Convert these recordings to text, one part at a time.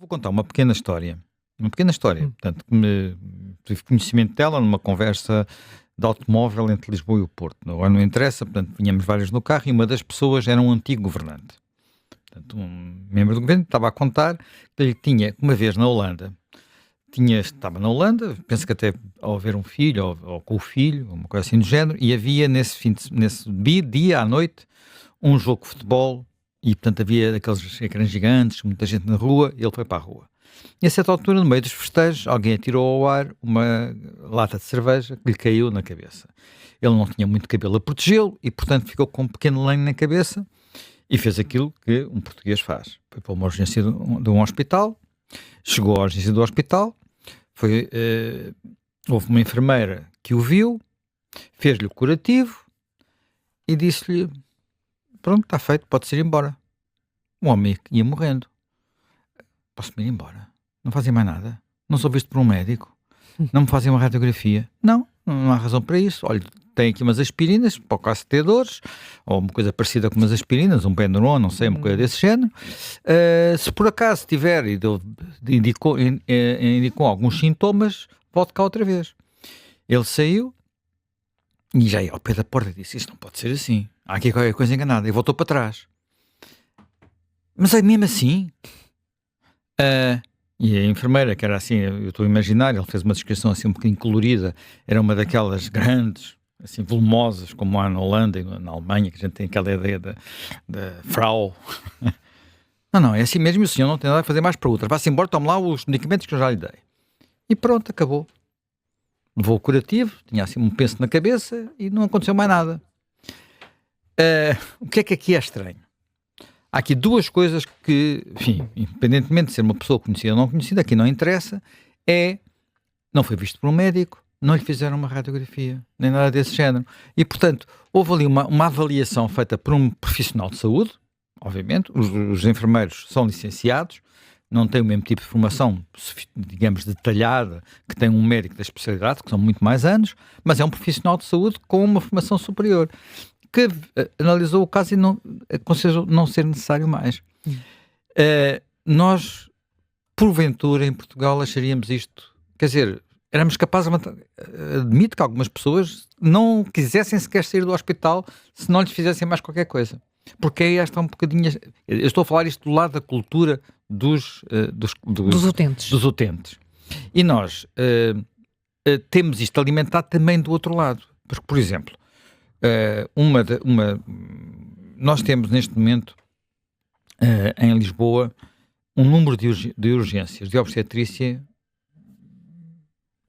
vou contar uma pequena história. Uma pequena história. Hum. Portanto, tive conhecimento dela numa conversa de automóvel entre Lisboa e o Porto. Agora não interessa, portanto, vinhamos vários no carro e uma das pessoas era um antigo governante. Portanto, um membro do governo estava a contar que ele tinha, uma vez na Holanda, estava na Holanda, penso que até ao haver um filho, ou com o filho, uma coisa assim do género, e havia nesse dia à noite um jogo de futebol, e portanto havia aqueles ecrãs gigantes, muita gente na rua, e ele foi para a rua. E a certa altura, no meio dos festejos, alguém atirou ao ar uma lata de cerveja que lhe caiu na cabeça. Ele não tinha muito cabelo a protegê-lo, e portanto ficou com um pequeno lenho na cabeça, e fez aquilo que um português faz. Foi para uma urgência de um hospital, chegou à urgência do hospital, houve uma enfermeira que o viu, fez-lhe o curativo e disse-lhe: pronto, está feito, pode-se ir embora. O homem ia morrendo. Posso-me ir embora? Não fazia mais nada? Não sou visto por um médico? Não me fazem uma radiografia? Não há razão para isso. Olha, tem aqui umas aspirinas para o caso de ter dores, ou uma coisa parecida com umas aspirinas, um Benuron, não sei, uma coisa desse género. Se por acaso tiver e indicou alguns sintomas, volte cá outra vez. Ele saiu e já ia ao pé da porta e disse: isto não pode ser assim, há aqui qualquer coisa enganada. E voltou para trás. Mas é mesmo assim? E a enfermeira, que era assim, eu estou a imaginar, ele fez uma descrição assim um bocadinho colorida, era uma daquelas grandes, assim, volumosas, como há na Holanda e na Alemanha, que a gente tem aquela ideia da Frau. Não, é assim mesmo, o senhor não tem nada a fazer mais para outra. Vá-se embora, tome lá os medicamentos que eu já lhe dei. E pronto, acabou. Levou o curativo, tinha assim um penso na cabeça e não aconteceu mais nada. O que é que aqui é estranho? Há aqui duas coisas que, enfim, independentemente de ser uma pessoa conhecida ou não conhecida, aqui não interessa, não foi visto por um médico, não lhe fizeram uma radiografia, nem nada desse género. E, portanto, houve ali uma avaliação feita por um profissional de saúde, obviamente, os enfermeiros são licenciados, não têm o mesmo tipo de formação, digamos, detalhada, que tem um médico da especialidade, que são muito mais anos, mas é um profissional de saúde com uma formação superior, que analisou o caso e considerou não ser necessário mais. Nós, porventura, em Portugal, acharíamos isto, quer dizer, éramos capazes admito que algumas pessoas não quisessem sequer sair do hospital se não lhes fizessem mais qualquer coisa. Porque aí está um bocadinho, eu estou a falar isto do lado da cultura dos utentes. E nós temos isto alimentado também do outro lado. Porque, por exemplo, nós temos neste momento em Lisboa um número de urgências de obstetrícia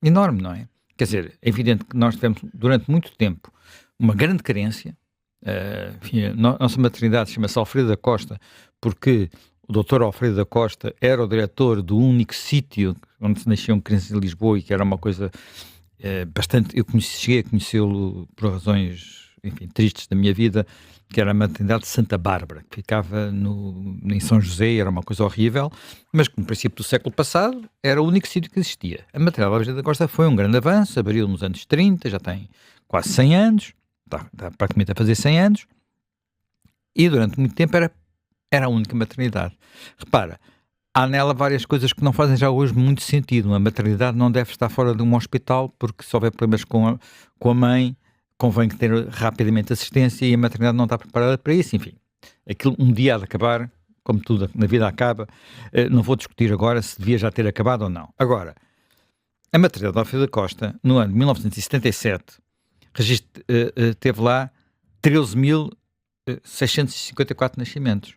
enorme, não é? Quer dizer, é evidente que nós tivemos durante muito tempo uma grande carência. Nossa maternidade chama-se Alfredo da Costa porque o Dr. Alfredo da Costa era o diretor do único sítio onde se nasciam crianças em Lisboa e que era uma coisa bastante... cheguei a conhecê-lo por razões, enfim, tristes da minha vida, que era a maternidade de Santa Bárbara, que ficava em São José, era uma coisa horrível, mas que no princípio do século passado era o único sítio que existia. A maternidade Alfredo da Costa foi um grande avanço, abriu nos anos 30, já tem quase 100 anos, está praticamente a fazer 100 anos, e durante muito tempo era a única maternidade. Repara, há nela várias coisas que não fazem já hoje muito sentido. Uma maternidade não deve estar fora de um hospital, porque se houver problemas com a mãe, convém ter rapidamente assistência e a maternidade não está preparada para isso. Enfim, aquilo um dia há de acabar, como tudo na vida acaba. Não vou discutir agora se devia já ter acabado ou não. Agora, a maternidade de Alfredo da Costa, no ano de 1977, teve lá 13.654 nascimentos.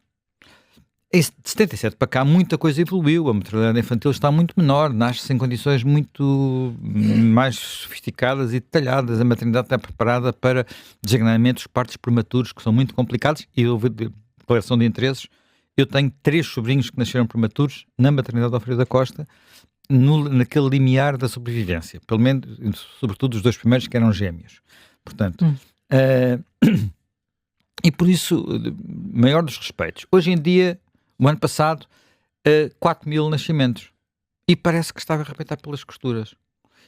De 77 para cá muita coisa evoluiu, a maternidade infantil está muito menor, nasce em condições muito mais sofisticadas e detalhadas, a maternidade está preparada para designadamente os partos prematuros, que são muito complicados, e houve declaração de interesses. Eu tenho 3 sobrinhos que nasceram prematuros na maternidade de Alfredo da Costa, naquele limiar da sobrevivência, pelo menos, sobretudo os 2 primeiros que eram gêmeos. Portanto, e por isso, maior dos respeitos. Hoje em dia, o ano passado, 4.000 nascimentos. E parece que estava a arrebentar pelas costuras.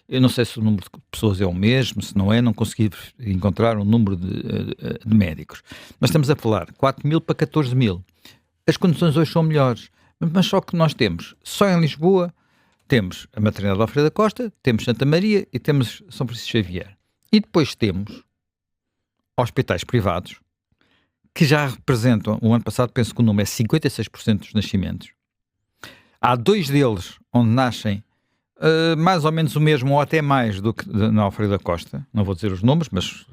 Eu não sei se o número de pessoas é o mesmo, se não é, não consegui encontrar um número de médicos. Mas estamos a falar 4.000 para 14.000. As condições hoje são melhores. Mas só que nós temos, só em Lisboa, temos a maternidade de Alfredo da Costa, temos Santa Maria e temos São Francisco Xavier. E depois temos hospitais privados que já representam, o ano passado penso que o número é 56% dos nascimentos. Há 2 deles onde nascem mais ou menos o mesmo ou até mais do que na Alfredo da Costa. Não vou dizer os nomes, mas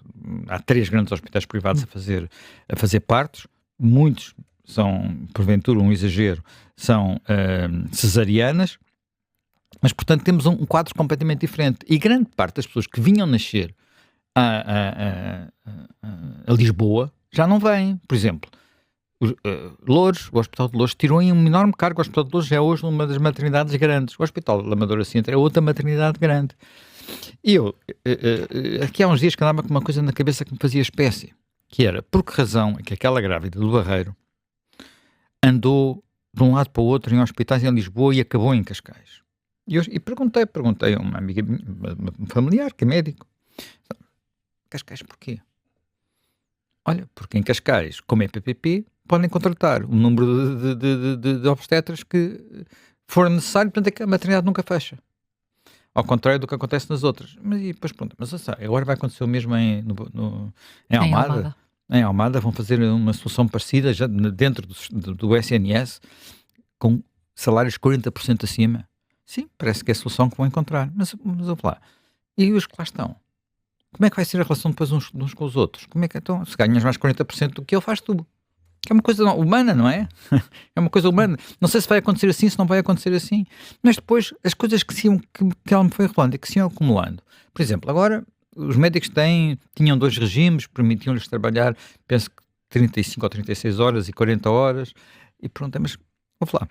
há 3 grandes hospitais privados a fazer partos. Muitos são, porventura, um exagero, são cesarianas. Mas, portanto, temos um quadro completamente diferente. E grande parte das pessoas que vinham nascer a Lisboa já não vêm. Por exemplo, Loures, o Hospital de Loures tirou em um enorme cargo. O Hospital de Loures é hoje uma das maternidades grandes. O Hospital de Amadora Sintra é outra maternidade grande. E eu, aqui há uns dias que andava com uma coisa na cabeça que me fazia espécie, que era, por que razão é que aquela grávida do Barreiro andou de um lado para o outro em hospitais em Lisboa e acabou em Cascais? E perguntei a uma amiga, uma familiar, que é médico, Cascais porquê? Olha, porque em Cascais, como é PPP, podem contratar o número de obstetras que for necessário, portanto é que a maternidade nunca fecha. Ao contrário do que acontece nas outras. Mas e depois pronto, mas agora vai acontecer o mesmo em Almada? Em Almada vão fazer uma solução parecida já dentro do SNS, com salários 40% acima. Sim, parece que é a solução que vão encontrar. Mas vou lá. E os que lá estão? Como é que vai ser a relação depois uns com os outros? Como é que então, se ganhas mais 40% do que ele, faz tu? É uma coisa humana, não é? É uma coisa humana. Não sei se vai acontecer assim, se não vai acontecer assim. Mas depois, as coisas que ela me foi revelando e que se iam acumulando. Por exemplo, agora, os médicos tinham 2 regimes, permitiam-lhes trabalhar, penso que 35 ou 36 horas e 40 horas. E pronto, mas vou falar.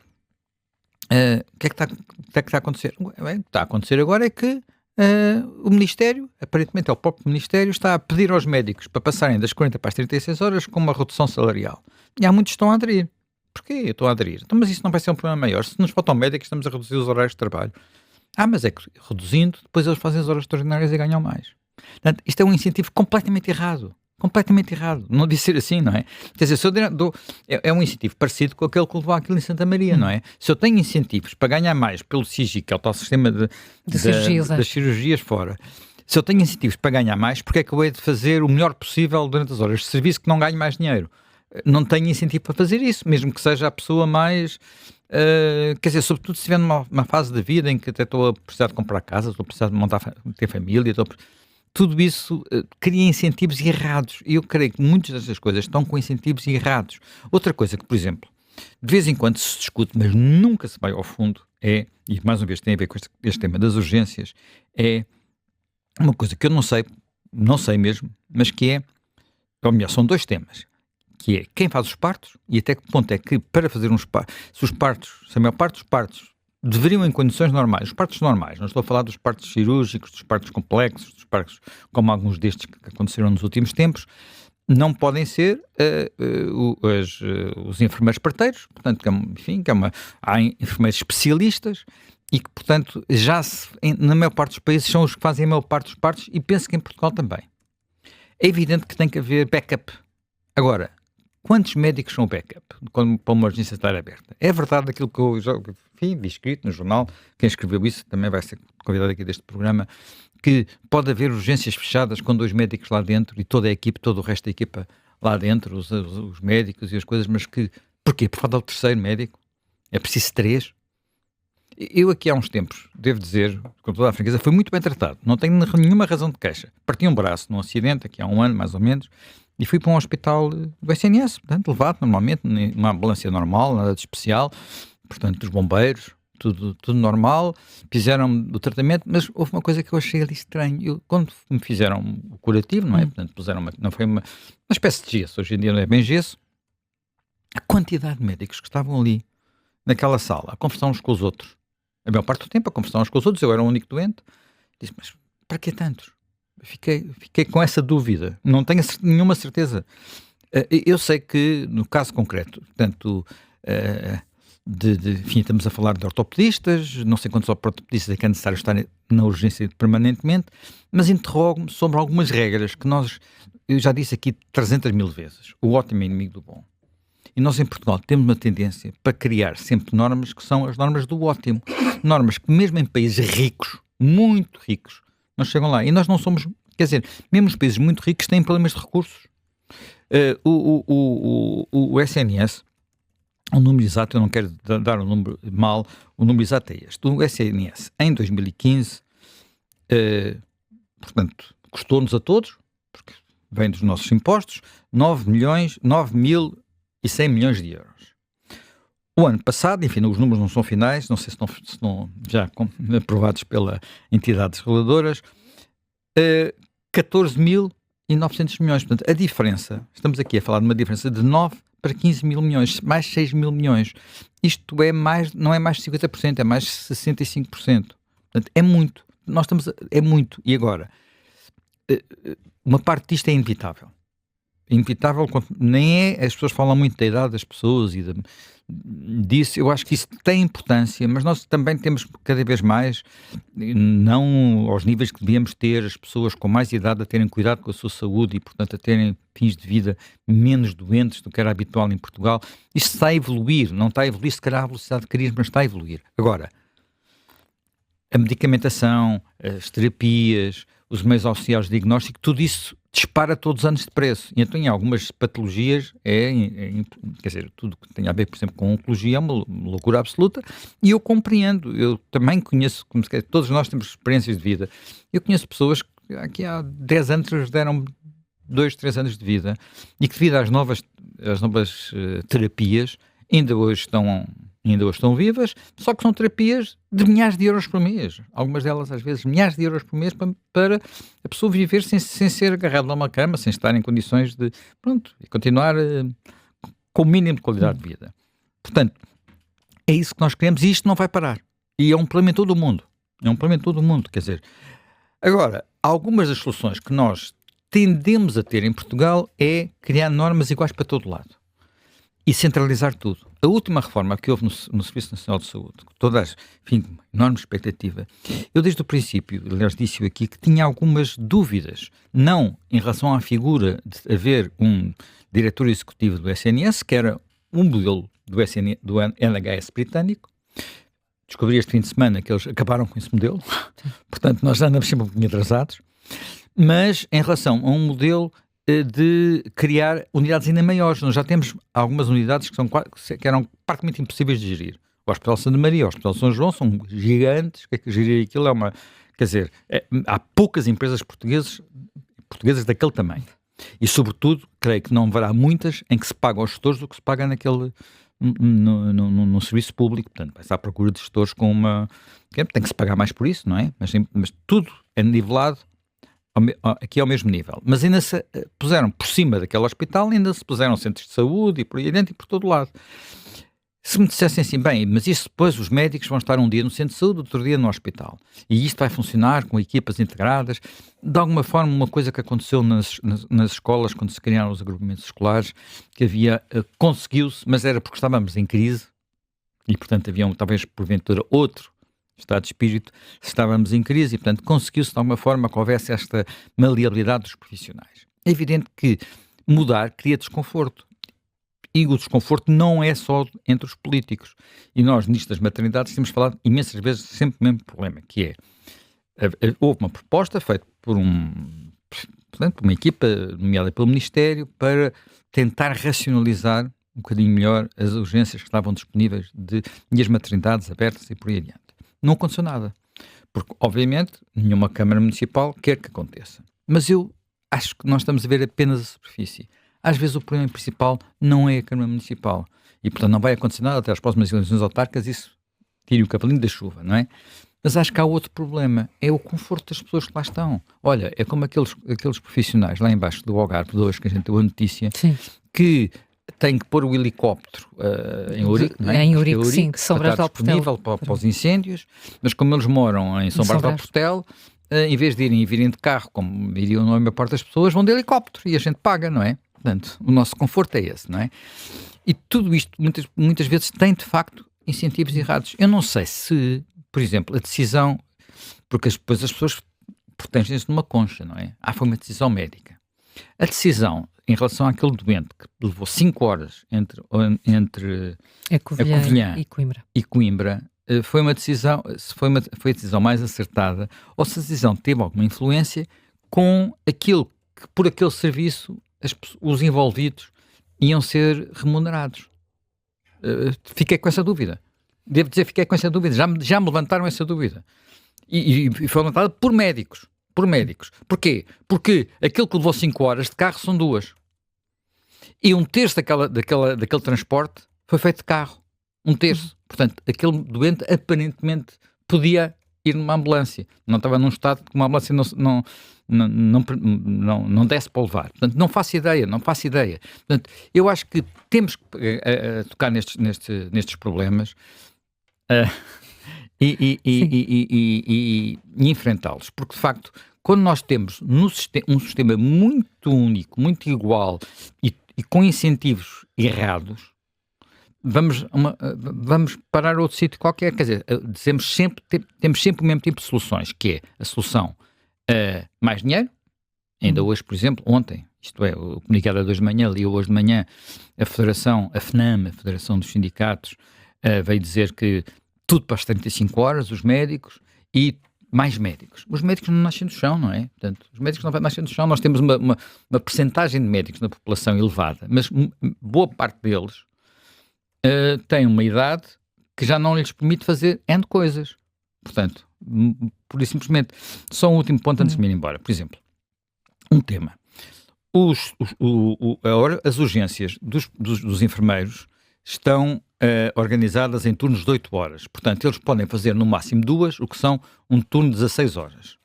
O que é que está a acontecer? O que está a acontecer agora é que o Ministério, aparentemente é o próprio Ministério, está a pedir aos médicos para passarem das 40 para as 36 horas com uma redução salarial. E há muitos que estão a aderir. Porquê eu estou a aderir? Então, mas isso não vai ser um problema maior. Se nos faltam médicos, estamos a reduzir os horários de trabalho. Mas é que reduzindo, depois eles fazem as horas extraordinárias e ganham mais. Portanto, isto é um incentivo completamente errado. Completamente errado. Não disse ser assim, não é? Quer dizer, se eu é um incentivo parecido com aquele que levou aquilo em Santa Maria, não é? Se eu tenho incentivos para ganhar mais pelo SIGI, que é o tal sistema das cirurgias fora, se eu tenho incentivos para ganhar mais, porque é que eu hei de fazer o melhor possível durante as horas de serviço que não ganhe mais dinheiro? Não tenho incentivo para fazer isso, mesmo que seja a pessoa mais... quer dizer, sobretudo se estiver numa fase da vida em que até estou a precisar de comprar casa, estou a precisar de ter família, tudo isso cria incentivos errados. E eu creio que muitas dessas coisas estão com incentivos errados. Outra coisa que, por exemplo, de vez em quando se discute, mas nunca se vai ao fundo, e mais uma vez tem a ver com este tema das urgências, é uma coisa que eu não sei mesmo, mas que é, ou melhor, são 2 temas, que é quem faz os partos e até que ponto é que para fazer se a maior parte dos partos deveriam em condições normais, os partos normais, não estou a falar dos partos cirúrgicos, dos partos complexos, dos partos como alguns destes que aconteceram nos últimos tempos, não podem ser os enfermeiros parteiros, portanto, há enfermeiros especialistas e que, portanto, na maior parte dos países são os que fazem a maior parte dos partos e penso que em Portugal também. É evidente que tem que haver backup. Agora, quantos médicos são backup para uma urgência estar aberta? É verdade aquilo que eu já vi escrito no jornal, quem escreveu isso também vai ser convidado aqui deste programa, que pode haver urgências fechadas com 2 médicos lá dentro e toda a equipe, todo o resto da equipa lá dentro, os médicos e as coisas, mas que... Porquê? Por falta do 3º médico? É preciso 3? Eu aqui há uns tempos, devo dizer, com toda a franqueza, fui muito bem tratado, não tenho nenhuma razão de queixa. Parti um braço num acidente, aqui há um ano mais ou menos, e fui para um hospital do SNS, portanto, levado normalmente, numa ambulância normal, nada de especial, portanto, dos bombeiros, tudo normal, fizeram o tratamento, mas houve uma coisa que eu achei ali estranho. Quando me fizeram o curativo, não é? Portanto, puseram não foi uma espécie de gesso, hoje em dia não é bem gesso, a quantidade de médicos que estavam ali, naquela sala, a conversar uns com os outros, a maior parte do tempo a conversar uns com os outros, eu era o único doente, disse, mas para que tantos? Fiquei com essa dúvida, não tenho nenhuma certeza. Eu sei que, no caso concreto, portanto, enfim, estamos a falar de ortopedistas, não sei quantos ortopedistas é que é necessário estar na urgência permanentemente, mas interrogo-me sobre algumas regras que eu já disse aqui 300 mil vezes, o ótimo é inimigo do bom. E nós em Portugal temos uma tendência para criar sempre normas que são as normas do ótimo. Normas que mesmo em países ricos, muito ricos, não chegam lá. E nós não somos, quer dizer, mesmo os países muito ricos têm problemas de recursos. O SNS, o número exato, eu não quero dar o número mal, o número exato é este. O SNS, em 2015, portanto, custou-nos a todos, porque vem dos nossos impostos, 9.100 milhões de euros. O ano passado, enfim, os números não são finais, não sei se estão já aprovados pelas entidades reguladoras, 14.900 milhões. Portanto, a diferença, estamos aqui a falar de uma diferença de 9 para 15 mil milhões, mais 6 mil milhões. Isto é mais, não é mais de 50%, é mais de 65%. Portanto, é muito. É muito. E agora, uma parte disto é inevitável. Inevitável, nem é, as pessoas falam muito da idade das pessoas e disso, eu acho que isso tem importância, mas nós também temos cada vez mais, não aos níveis que devíamos ter, as pessoas com mais idade a terem cuidado com a sua saúde e, portanto, a terem fins de vida menos doentes do que era habitual em Portugal. Isto está a evoluir, não está a evoluir se calhar a velocidade que queríamos, mas está a evoluir. Agora, a medicamentação, as terapias, os meios auxiliares de diagnóstico, tudo isso dispara todos os anos de preço. E então em algumas patologias, quer dizer, tudo que tem a ver, por exemplo, com oncologia é uma loucura absoluta, e eu compreendo, eu também conheço, como se quer, todos nós temos experiências de vida, eu conheço pessoas que há 10 anos lhes deram 2, 3 anos de vida, e que devido às novas terapias, ainda hoje estão vivas, só que são terapias de milhares de euros por mês. Algumas delas, às vezes, milhares de euros por mês para a pessoa viver sem ser agarrada a uma cama, sem estar em condições de, e continuar com o mínimo de qualidade de vida. Portanto, é isso que nós queremos e isto não vai parar. E é um problema em todo o mundo. Quer dizer, agora, algumas das soluções que nós tendemos a ter em Portugal é criar normas iguais para todo lado. E centralizar tudo. A última reforma que houve no Serviço Nacional de Saúde, com toda enfim, enorme expectativa, eu desde o princípio, aliás disse-o aqui, que tinha algumas dúvidas, não em relação à figura de haver um diretor executivo do SNS, que era um modelo do NHS britânico. Descobri este fim de semana que eles acabaram com esse modelo, portanto nós já andamos sempre um bocadinho atrasados, mas em relação a um modelo de criar unidades ainda maiores. Nós já temos algumas unidades que eram praticamente impossíveis de gerir. O Hospital Santa Maria, o Hospital São João são gigantes, que gerir aquilo é uma... Quer dizer, há poucas empresas portuguesas daquele tamanho. E, sobretudo, creio que não haverá muitas em que se paga aos gestores do que se paga no serviço público. Portanto, vai-se à procura de gestores com uma... Tem que se pagar mais por isso, não é? Mas tudo é nivelado aqui ao mesmo nível, mas ainda se puseram por cima daquele hospital, ainda se puseram centros de saúde e por aí dentro e por todo lado. Se me dissessem assim, bem, mas isso depois os médicos vão estar um dia no centro de saúde, outro dia no hospital, e isto vai funcionar com equipas integradas, de alguma forma uma coisa que aconteceu nas escolas, quando se criaram os agrupamentos escolares, que havia, conseguiu-se, mas era porque estávamos em crise, e portanto havia talvez porventura outro estado de espírito, estávamos em crise e, portanto, conseguiu-se de alguma forma que houvesse esta maleabilidade dos profissionais. É evidente que mudar cria desconforto. E o desconforto não é só entre os políticos. E nós, nisto das maternidades, temos falado imensas vezes sempre o mesmo problema, que é, houve uma proposta feita por uma equipa nomeada pelo Ministério para tentar racionalizar um bocadinho melhor as urgências que estavam disponíveis e as maternidades abertas e por aí adiante. Não aconteceu nada, porque obviamente nenhuma Câmara Municipal quer que aconteça. Mas eu acho que nós estamos a ver apenas a superfície. Às vezes o problema principal não é a Câmara Municipal e portanto não vai acontecer nada até às próximas eleições autárquicas, isso tire o cavalinho da chuva, não é? Mas acho que há outro problema, é o conforto das pessoas que lá estão. Olha, é como aqueles profissionais lá embaixo do Algarve de hoje, que a gente deu a notícia, sim, que tem que pôr o helicóptero em Ourique, não é? Em Ourique, sim, São Brás do Alportel. Disponível para os incêndios, mas como eles moram em São Brás do Alportel, em vez de virem de carro, como iriam na maior parte das pessoas, vão de helicóptero e a gente paga, não é? Portanto, o nosso conforto é esse, não é? E tudo isto, muitas vezes, tem de facto incentivos errados. Eu não sei se, por exemplo, a decisão, porque depois as pessoas protegem-se numa concha, não é? Foi uma decisão médica. A decisão em relação àquele doente que levou 5 horas entre a Covilhã e Coimbra, foi uma decisão, foi a decisão mais acertada, ou se a decisão teve alguma influência com aquilo que, por aquele serviço, os envolvidos iam ser remunerados. Fiquei com essa dúvida. Devo dizer, fiquei com essa dúvida. Já me levantaram essa dúvida. E foi levantada por médicos. Porquê? Porque aquilo que levou 5 horas de carro são 2. E 1/3 daquele transporte foi feito de carro. 1/3. Portanto, aquele doente aparentemente podia ir numa ambulância. Não estava num estado que uma ambulância não desse para o levar. Portanto, não faço ideia. Portanto, eu acho que temos que tocar nestes problemas e enfrentá-los. Porque, de facto, quando nós temos um sistema muito único, muito igual e com incentivos errados, vamos parar a outro sítio qualquer. Quer dizer, temos sempre o mesmo tipo de soluções, que é a solução mais dinheiro. Ainda hoje, por exemplo, ontem, isto é, o comunicado de hoje de manhã, li hoje de manhã, a FNAM, a Federação dos Sindicatos, veio dizer que tudo para as 35 horas, os médicos e mais médicos. Os médicos não nascem do chão, não é? Portanto, os médicos não nascem do chão. Nós temos uma percentagem de médicos na população elevada, mas boa parte deles têm uma idade que já não lhes permite fazer N coisas. Portanto, por isso simplesmente, só um último ponto antes de me ir embora. Por exemplo, um tema. As urgências dos enfermeiros estão organizadas em turnos de 8 horas. Portanto, eles podem fazer no máximo 2, o que são um turno de 16 horas.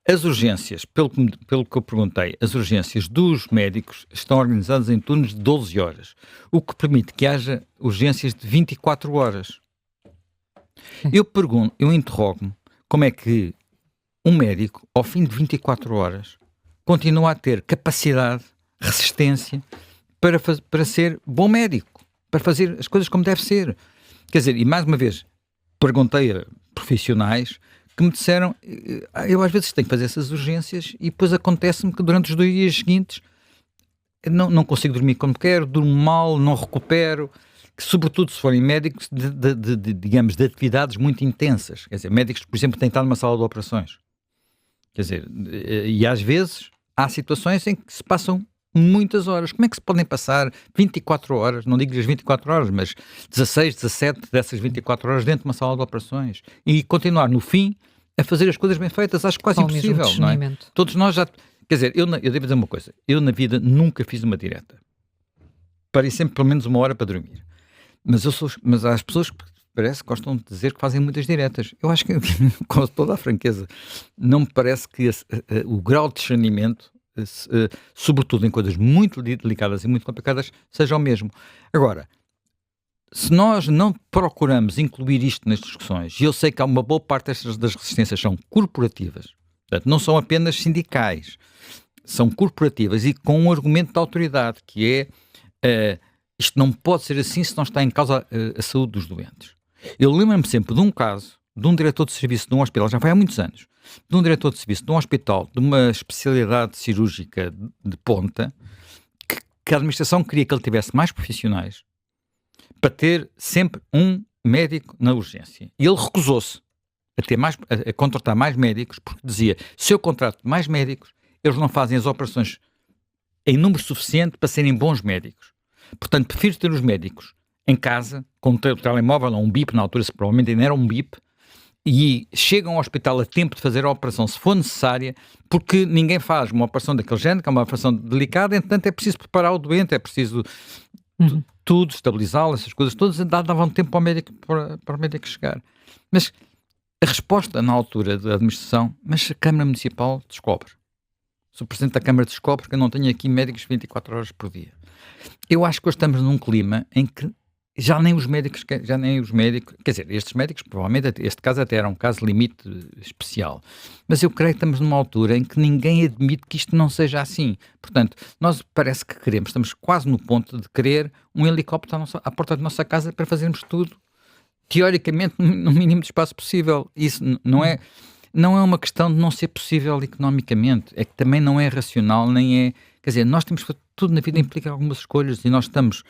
As urgências, pelo que eu perguntei, as urgências dos médicos estão organizadas em turnos de 12 horas, o que permite que haja urgências de 24 horas. Eu interrogo-me como é que um médico, ao fim de 24 horas, continua a ter capacidade, resistência para ser bom médico, para fazer as coisas como deve ser. Quer dizer, e mais uma vez, perguntei a profissionais que me disseram, eu às vezes tenho que fazer essas urgências e depois acontece-me que durante os 2 dias seguintes não consigo dormir como quero, durmo mal, não recupero, que, sobretudo se forem médicos digamos, de atividades muito intensas. Quer dizer, médicos que, por exemplo, têm estado numa sala de operações. Quer dizer, e às vezes há situações em que se passam muitas horas. Como é que se podem passar 24 horas, não digo as 24 horas, mas 16, 17 dessas 24 horas dentro de uma sala de operações e continuar no fim a fazer as coisas bem feitas? Acho quase impossível, não é? Todos nós já... Quer dizer, eu devo dizer uma coisa, eu na vida nunca fiz uma direta. Parei sempre pelo menos 1 hora para dormir. Mas há as pessoas que parece que gostam de dizer que fazem muitas diretas. Eu acho que, com toda a franqueza, não me parece que o grau de discernimento, sobretudo em coisas muito delicadas e muito complicadas, seja o mesmo. Agora, se nós não procuramos incluir isto nas discussões, e eu sei que há uma boa parte das resistências são corporativas, portanto, não são apenas sindicais, são corporativas e com um argumento de autoridade, que é isto não pode ser assim se não está em causa a saúde dos doentes. Eu lembro-me sempre de um caso, de um diretor de serviço de um hospital, já foi há muitos anos, de um diretor de serviço de um hospital, de uma especialidade cirúrgica de ponta, que a administração queria que ele tivesse mais profissionais para ter sempre um médico na urgência. E ele recusou-se a contratar mais médicos, porque dizia, se eu contrato mais médicos, eles não fazem as operações em número suficiente para serem bons médicos. Portanto, prefiro ter os médicos em casa, com o telemóvel ou um BIP, na altura provavelmente ainda era um BIP, e chegam ao hospital a tempo de fazer a operação, se for necessária, porque ninguém faz uma operação daquele género, que é uma operação delicada, entretanto é preciso preparar o doente, é preciso tudo, estabilizá-lo, essas coisas todas, davam tempo para o médico chegar. Mas a resposta na altura da administração, mas a Câmara Municipal descobre. Se o Presidente da Câmara descobre que eu não tenho aqui médicos 24 horas por dia. Eu acho que hoje estamos num clima em que já nem os médicos, quer dizer, estes médicos, provavelmente, este caso até era um caso limite especial, mas eu creio que estamos numa altura em que ninguém admite que isto não seja assim. Portanto, nós parece que estamos quase no ponto de querer um helicóptero à porta da nossa casa para fazermos tudo, teoricamente, no mínimo de espaço possível. Isso não é uma questão de não ser possível economicamente, é que também não é racional, nem é... Quer dizer, nós temos que, tudo na vida implica algumas escolhas e nós estamos,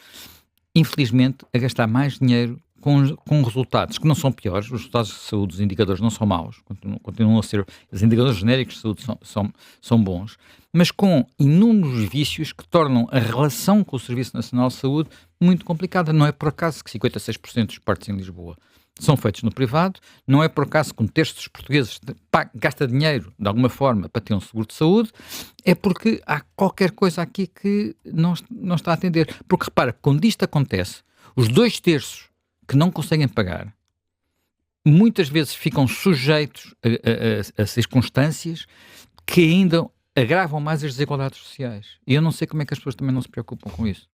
infelizmente, a gastar mais dinheiro com resultados que não são piores. Os resultados de saúde, os indicadores não são maus, continuam a ser, os indicadores genéricos de saúde são bons, mas com inúmeros vícios que tornam a relação com o Serviço Nacional de Saúde muito complicada. Não é por acaso que 56% dos partos em Lisboa são feitos no privado, não é por acaso que um terço dos portugueses gasta dinheiro, de alguma forma, para ter um seguro de saúde, é porque há qualquer coisa aqui que não está a atender. Porque, repara, quando isto acontece, os 2/3 que não conseguem pagar, muitas vezes ficam sujeitos a circunstâncias que ainda agravam mais as desigualdades sociais. E eu não sei como é que as pessoas também não se preocupam com isso.